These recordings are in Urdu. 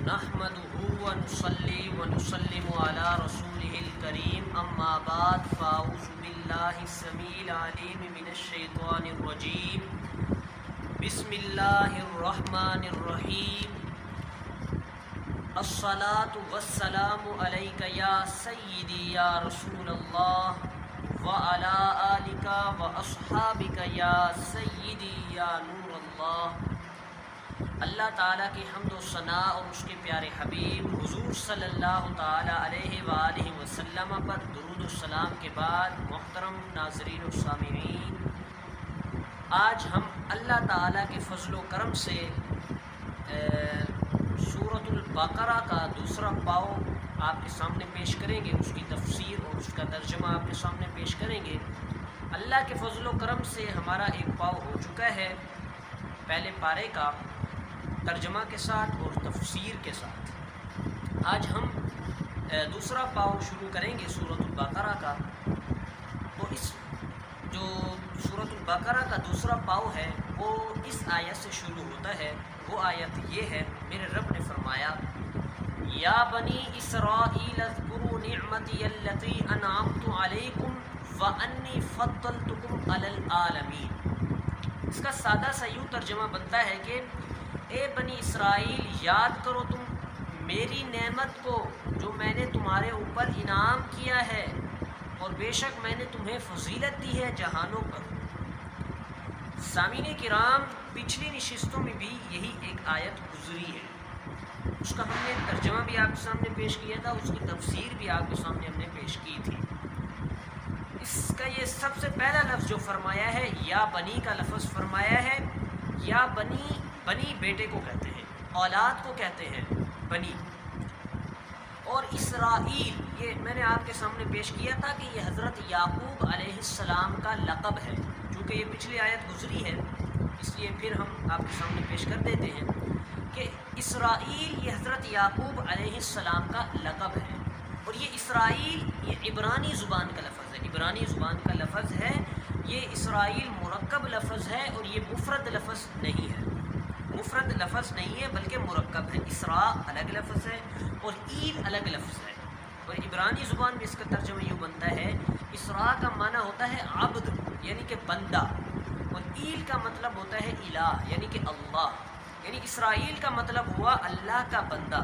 نحمده ونصلي ونسلم على رسوله الكريم اما بعد فاعوذ بالله السميع العليم من الشيطان الرجيم بسم الله الرحمن الرحيم الصلاة والسلام عليك يا سيدي يا رسول الله وعلى آلك وأصحابك يا سيدی یا نور اللہ۔ اللہ تعالیٰ کی حمد و ثناء اور اس کے پیارے حبیب حضور صلی اللہ تعالیٰ علیہ وآلہ وسلم پر درود و سلام کے بعد محترم ناظرین و سامعین، آج ہم اللہ تعالیٰ کے فضل و کرم سے سورۃ البقرہ کا دوسرا پاؤ آپ کے سامنے پیش کریں گے، اس کی تفسیر اور اس کا ترجمہ آپ کے سامنے پیش کریں گے۔ اللہ کے فضل و کرم سے ہمارا ایک پاؤ ہو چکا ہے پہلے پارے کا ترجمہ کے ساتھ اور تفسیر کے ساتھ۔ آج ہم دوسرا پاؤ شروع کریں گے سورۃ البقرہ کا۔ تو اس جو سورۃ البقرہ کا دوسرا پاؤ ہے وہ اس آیت سے شروع ہوتا ہے۔ وہ آیت یہ ہے، میرے رب نے فرمایا یا بنی اسرائیل اذکروا نعمتی التی انعمت علیکم وانی فضلتکم علی العالمین۔ اس کا سادہ سا یوں ترجمہ بنتا ہے کہ اے بنی اسرائیل، یاد کرو تم میری نعمت کو جو میں نے تمہارے اوپر انعام کیا ہے، اور بے شک میں نے تمہیں فضیلت دی ہے جہانوں پر۔ سامعین کرام، پچھلی نشستوں میں بھی یہی ایک آیت گزری ہے، اس کا ہم نے ترجمہ بھی آپ کے سامنے پیش کیا تھا، اس کی تفسیر بھی آپ کے سامنے ہم نے پیش کی تھی۔ اس کا یہ سب سے پہلا لفظ جو فرمایا ہے یا بنی کا لفظ فرمایا ہے۔ یا بنی، بنی بیٹے کو کہتے ہیں، اولاد کو کہتے ہیں بنی۔ اور اسرائیل، یہ میں نے آپ کے سامنے پیش کیا تھا کہ یہ حضرت یعقوب علیہ السلام کا لقب ہے، چونکہ یہ پچھلی آیت گزری ہے اس لیے پھر ہم آپ کے سامنے پیش کر دیتے ہیں کہ اسرائیل یہ حضرت یعقوب علیہ السلام کا لقب ہے۔ اور یہ اسرائیل یہ عبرانی زبان کا لفظ ہے، عبرانی زبان کا لفظ ہے۔ یہ اسرائیل مرکب لفظ ہے اور یہ مفرد لفظ نہیں ہے، مفرد لفظ نہیں ہے بلکہ مرکب ہے۔ اسراء الگ لفظ ہے اور ایل الگ لفظ ہے، اور عبرانی زبان میں اس کا ترجمہ یوں بنتا ہے، اسراء کا معنی ہوتا ہے عبد یعنی کہ بندہ، اور ایل کا مطلب ہوتا ہے الہ یعنی کہ اللہ، یعنی اسرائیل کا مطلب ہوا اللہ کا بندہ۔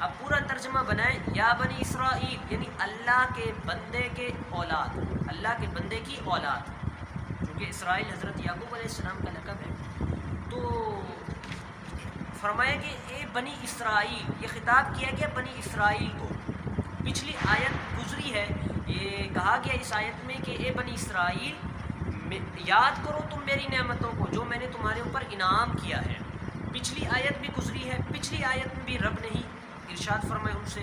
اب پورا ترجمہ بنائیں، یا بنی اسرائیل یعنی اللہ کے بندے کے اولاد، اللہ کے بندے کی اولاد، کیونکہ اسرائیل حضرت یعقوب علیہ السلام کا لقب ہے۔ تو فرمایا کہ اے بنی اسرائیل، یہ خطاب کیا گیا بنی اسرائیل کو۔ پچھلی آیت گزری ہے، یہ کہا گیا اس آیت میں کہ اے بنی اسرائیل، یاد کرو تم میری نعمتوں کو جو میں نے تمہارے اوپر انعام کیا ہے۔ پچھلی آیت بھی گزری ہے، پچھلی آیت میں بھی رب نے ہی ارشاد فرمایا ان سے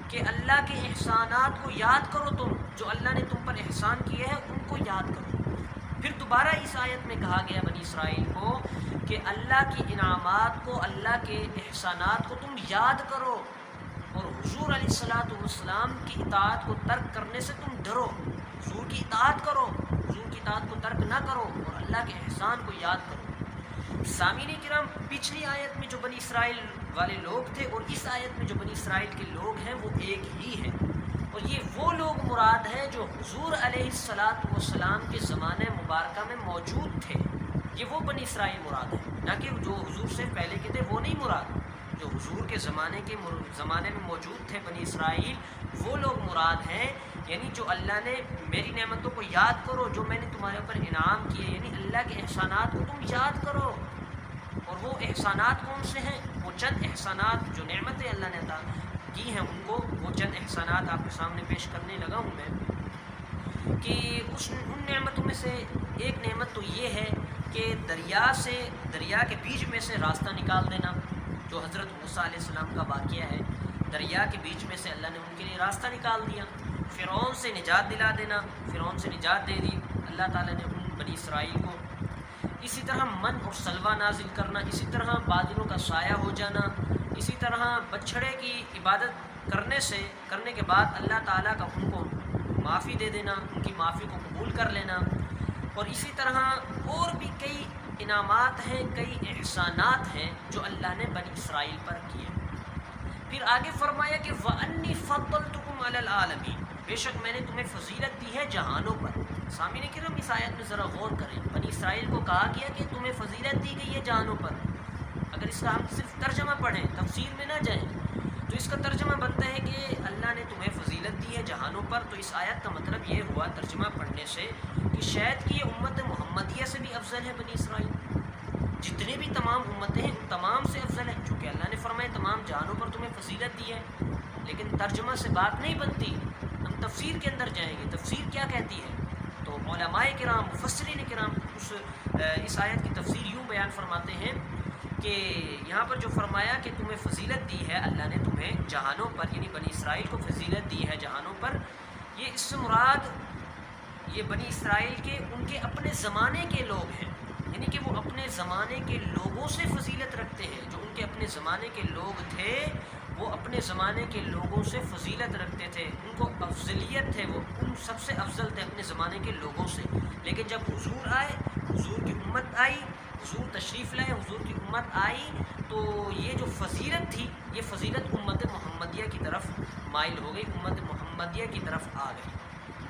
کہ اللہ کے احسانات کو یاد کرو، تم جو اللہ نے تم پر احسان کیے ہیں ان کو یاد کرو۔ پھر دوبارہ اس آیت میں کہا گیا بنی اسرائیل کو کہ اللہ کی انعامات کو، اللہ کے احسانات کو تم یاد کرو، اور حضور علیہ الصلاۃ والسلام کی اطاعت کو ترک کرنے سے تم ڈرو، حضور کی اطاعت کرو، حضور کی اطاعت کو ترک نہ کرو، اور اللہ کے احسان کو یاد کرو۔ سامعین کرام، پچھلی آیت میں جو بنی اسرائیل والے لوگ تھے اور اس آیت میں جو بنی اسرائیل کے لوگ ہیں وہ ایک ہی ہیں، اور یہ وہ لوگ مراد ہیں جو حضور علیہ الصلاۃ والسلام کے زمانے مبارکہ میں موجود تھے۔ یہ وہ بنی اسرائیل مراد ہیں، نہ کہ جو حضور سے پہلے کے تھے وہ نہیں مراد۔ جو حضور کے زمانے میں موجود تھے بنی اسرائیل، وہ لوگ مراد ہیں، یعنی جو اللہ نے میری نعمتوں کو یاد کرو جو میں نے تمہارے اوپر انعام کیے، یعنی اللہ کے احسانات کو تم یاد کرو۔ اور وہ احسانات کون سے ہیں؟ وہ چند احسانات جو نعمتیں اللہ نے عطا کی ہیں ان کو، وہ چند احسانات آپ کے سامنے پیش کرنے لگا ہوں میں کہ ان نعمتوں میں سے ایک نعمت تو یہ ہے کہ دریا کے بیچ میں سے راستہ نکال دینا، جو حضرت موسیٰ علیہ السلام کا واقعہ ہے۔ دریا کے بیچ میں سے اللہ نے ان کے لیے راستہ نکال دیا۔ فرعون سے نجات دلا دینا، فرعون سے نجات دے دی اللہ تعالیٰ نے ان بنی اسرائیل کو۔ اسی طرح من اور سلوہ نازل کرنا، اسی طرح بادلوں کا سایہ ہو جانا، اسی طرح بچھڑے کی عبادت کرنے کے بعد اللہ تعالیٰ کا ان کو معافی دے دینا، ان کی معافی کو قبول کر لینا، اور اسی طرح اور بھی کئی انعامات ہیں، کئی احسانات ہیں جو اللہ نے بنی اسرائیل پر کیے۔ پھر آگے فرمایا کہ وَأَنِّي فَضَّلْتُكُمْ عَلَى الْعَالَمِينَ، بے شک میں نے تمہیں فضیلت دی ہے جہانوں پر۔ سامعین کرام اس آیت میں ذرا غور کریں، بنی اسرائیل کو کہا گیا کہ تمہیں فضیلت دی گئی ہے جہانوں پر۔ اگر اس کا ہم صرف ترجمہ پڑھیں، تفسیر میں نہ جائیں، تو اس کا ترجمہ بنتا ہے کہ اللہ نے تمہیں فضیلت دی ہے جہانوں پر۔ تو اس آیت کا مطلب یہ ہوا ترجمہ پڑھنے سے کہ شاید کہ یہ امت محمدیہ سے بھی افضل ہے بنی اسرائیل، جتنے بھی تمام امتیں ہیں ان تمام سے افضل ہے، چونکہ اللہ نے فرمایا تمام جہانوں پر تمہیں فضیلت دی ہے۔ لیکن ترجمہ سے بات نہیں بنتی، ہم تفسیر کے اندر جائیں گے، تفسیر کیا کہتی ہے۔ تو علماء کرام، مفسرین کرام اس آیت کی تفسیر یوں بیان فرماتے ہیں کہ یہاں پر جو فرمایا کہ تمہیں فضیلت دی ہے اللہ نے تمہیں جہانوں پر، یعنی بنی اسرائیل کو فضیلت دی ہے جہانوں پر، یہ اس سے مراد یہ بنی اسرائیل کے ان کے اپنے زمانے کے لوگ ہیں، یعنی کہ وہ اپنے زمانے کے لوگوں سے فضیلت رکھتے ہیں۔ جو ان کے اپنے زمانے کے لوگ تھے وہ اپنے زمانے کے لوگوں سے فضیلت رکھتے تھے، ان کو افضلیت ہے، وہ ان سب سے افضل تھے اپنے زمانے کے لوگوں سے۔ لیکن جب حضور آئے، حضور کی امت آئی، حضور تشریف لائے، حضور کی امت آئی، تو یہ جو فضیلت تھی یہ فضیلت امت محمدیہ کی طرف مائل ہو گئی، امت محمدیہ کی طرف آ گئی،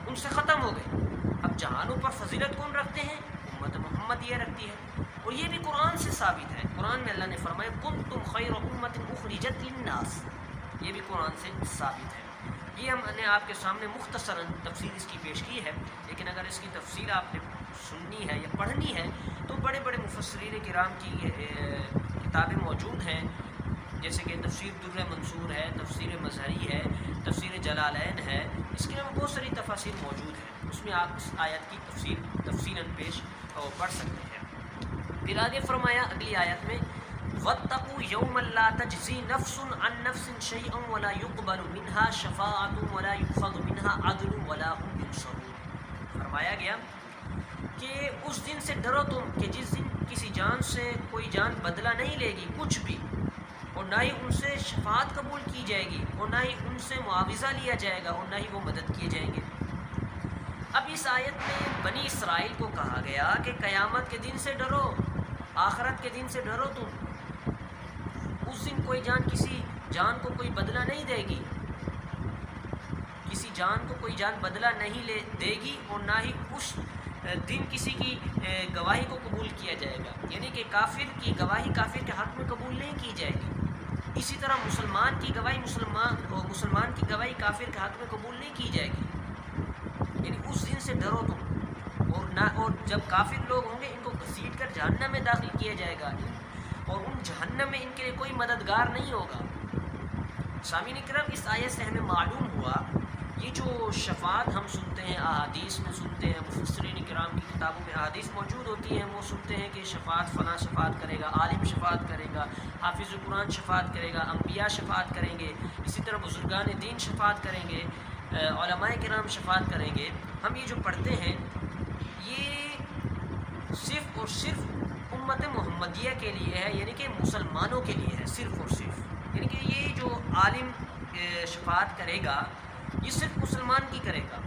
ان سے ختم ہو گئی۔ اب جہانوں پر فضیلت کون رکھتے ہیں؟ امت محمدیہ رکھتی ہے، اور یہ بھی قرآن سے ثابت ہے۔ قرآن میں اللہ نے فرمایا کنتم خیر امت اخرجت للناس، یہ بھی قرآن سے ثابت ہے۔ یہ ہم نے آپ کے سامنے مختصراً تفسیر اس کی پیش کی ہے، لیکن اگر اس کی تفسیر آپ نے سننی ہے یا پڑھنی ہے تو بڑے بڑے مفسرین کرام کی کتابیں موجود ہیں، جیسے کہ تفسیر در منصور ہے، تفسیر مظہری ہے، تفسیر جلالین ہے، اس کے علاوہ بہت ساری تفاسیر موجود ہیں، اس میں آپ اس آیت کی تفسیر تفصیلاً پیش پڑھ سکتے ہیں۔ پھر آگے فرمایا اگلی آیت میں وَاتَّقُوا يَوْمًا لَا تَجْزِي نَفْسٌ عَن نَفْسٍ شَيْئًا وَلَا يُقْبَلُ مِنْهَا شَفَاعَةٌ وَلَا يُؤْخَذُ مِنْهَا عَدْلٌ وَلَا هُمْ يُنصَرُونَ۔ فرمایا گیا کہ اس دن سے ڈرو تم کہ جس دن کسی جان سے کوئی جان بدلہ نہیں لے گی کچھ بھی، اور نہ ہی ان سے شفاعت قبول کی جائے گی، اور نہ ہی ان سے معاوضہ لیا جائے گا، اور نہ ہی وہ مدد کیے جائیں گے۔ اب اس آیت میں بنی اسرائیل کو کہا گیا کہ قیامت کے دن سے ڈرو، آخرت کے دن سے ڈرو تم، اس دن کوئی جان کسی جان کو کوئی بدلہ نہیں دے گی، کسی جان کو کوئی جان بدلہ نہیں دے گی، اور نہ ہی اس دن کسی کی گواہی کو قبول کیا جائے گا، یعنی کہ کافر کی گواہی کافر کے حق میں قبول نہیں کی جائے گی، اسی طرح مسلمان کی گواہی مسلمان کی گواہی کافر کے حق میں قبول نہیں کی جائے گی۔ یعنی اس دن سے ڈرو تم، اور جب کافر لوگ ہوں گے ان کو گھسیٹ کر جہنم میں داخل کیا جائے گا، اور ان جہنم میں ان کے لیے کوئی مددگار نہیں ہوگا۔ سامعین کرام اس آیت سے ہمیں معلوم ہوا یہ جو شفاعت ہم سنتے ہیں، احادیث میں سنتے ہیں، مفسرین کرام کی کتابوں میں احادیث موجود ہوتی ہیں، وہ سنتے ہیں کہ شفاعت فلاں شفاعت کرے گا، عالم شفاعت کرے گا، حافظ قرآن شفاعت کرے گا، انبیاء شفاعت کریں گے، اسی طرح بزرگان دین شفاعت کریں گے، علماء کرام شفاعت کریں گے۔ ہم یہ جو پڑھتے ہیں یہ صرف اور صرف امت محمدیہ کے لیے ہے، یعنی کہ مسلمانوں کے لیے ہے صرف اور صرف، یعنی کہ یہ جو عالم شفاعت کرے گا یہ صرف مسلمان کی کرے گا،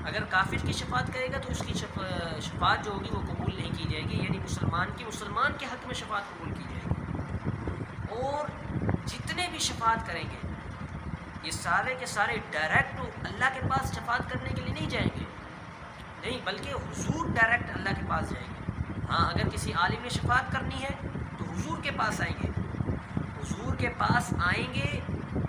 اگر کافر کی شفاعت کرے گا تو اس کی شفاعت جو ہوگی وہ قبول نہیں کی جائے گی، یعنی مسلمان کے حق میں شفاعت قبول کی جائے گی۔ اور جتنے بھی شفاعت کریں گے یہ سارے کے سارے ڈائریکٹ اللہ کے پاس شفاعت کرنے کے لیے نہیں جائیں گے، نہیں، بلکہ حضور ڈائریکٹ اللہ کے پاس جائیں گے۔ ہاں اگر کسی عالم نے شفاعت کرنی ہے تو حضور کے پاس آئیں گے، حضور کے پاس آئیں گے،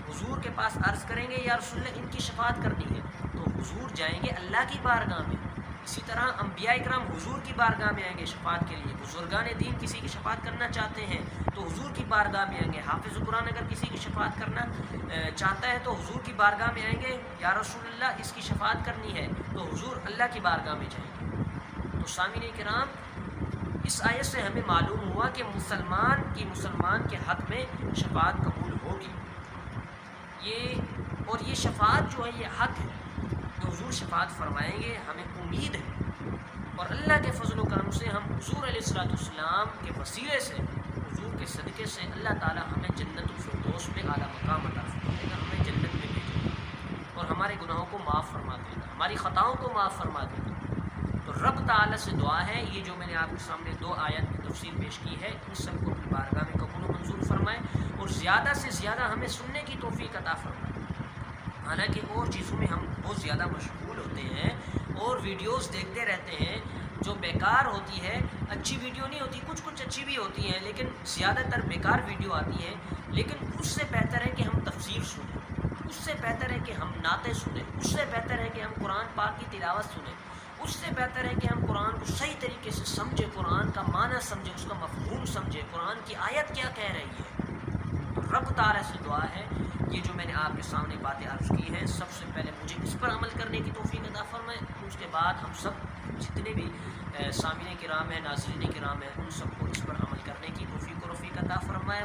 حضور کے پاس عرض کریں گے یا رسول اللہ ان کی شفاعت کرنی ہے، تو حضور جائیں گے اللہ کی بارگاہ میں۔ اسی طرح انبیاء کرام حضور کی بارگاہ میں آئیں گے شفاعت کے لیے، بزرگان دین کسی کی شفاعت کرنا چاہتے ہیں تو حضور کی بارگاہ میں آئیں گے، حافظ قرآن اگر کسی کی شفاعت کرنا چاہتا ہے تو حضور کی بارگاہ میں آئیں گے، یا رسول اللہ اس کی شفاعت کرنی ہے تو حضور اللہ کی بارگاہ میں جائیں گے۔ تو سامعین کرام اس آیت سے ہمیں معلوم ہوا کہ مسلمان کے حق میں شفاعت قبول ہوگی، اور یہ شفاعت جو ہے یہ حق ہے، جو حضور شفاعت فرمائیں گے ہمیں امید ہے، اور اللہ کے فضل و کرم سے ہم حضور علیہ السلام کے وسیلے سے، حضور کے صدقے سے اللہ تعالی ہمیں جنت الفردوس میں اعلیٰ مقام عطا فرمائے گا، ہمیں جنت میں بھیجے گا، اور ہمارے گناہوں کو معاف فرما دے گا، ہماری خطاؤں کو معاف فرما دے گا۔ تو رب تعالی سے دعا ہے یہ جو میں نے آپ کے سامنے 2 آیات کی تفسیر پیش کی ہے، ان سب کو اپنی بارگاہ میں قبول و منظور فرمائے، اور اور زیادہ سے زیادہ ہمیں سننے کی توفیق عطا فرمائے۔ حالانکہ اور چیزوں میں ہم بہت زیادہ مشغول ہوتے ہیں اور ویڈیوز دیکھتے رہتے ہیں جو بیکار ہوتی ہے، اچھی ویڈیو نہیں ہوتی، کچھ اچھی بھی ہوتی ہیں لیکن زیادہ تر بیکار ویڈیو آتی ہے۔ لیکن اس سے بہتر ہے کہ ہم تفسیر سنیں، اس سے بہتر ہے کہ ہم نعتیں سنیں، اس سے بہتر ہے کہ ہم قرآن پاک کی تلاوت سنیں، اس سے بہتر ہے کہ ہم قرآن کو صحیح طریقے سے سمجھیں، قرآن کا معنی سمجھیں، اس کا مفہوم سمجھیں، قرآن کی آیت کیا کہہ رہی ہے۔ تو رب تعالیٰ سے دعا ہے یہ جو میں نے آپ کے سامنے باتیں عرض کی ہیں، سب سے پہلے مجھے اس پر عمل کرنے کی توفیق عطا فرمائے، اس کے بعد ہم سب جتنے بھی سامعین کرام ہیں، ناظرین کرام ہیں، ان سب کو اس پر عمل کرنے کی توفیق و رفیق عطا فرمائے۔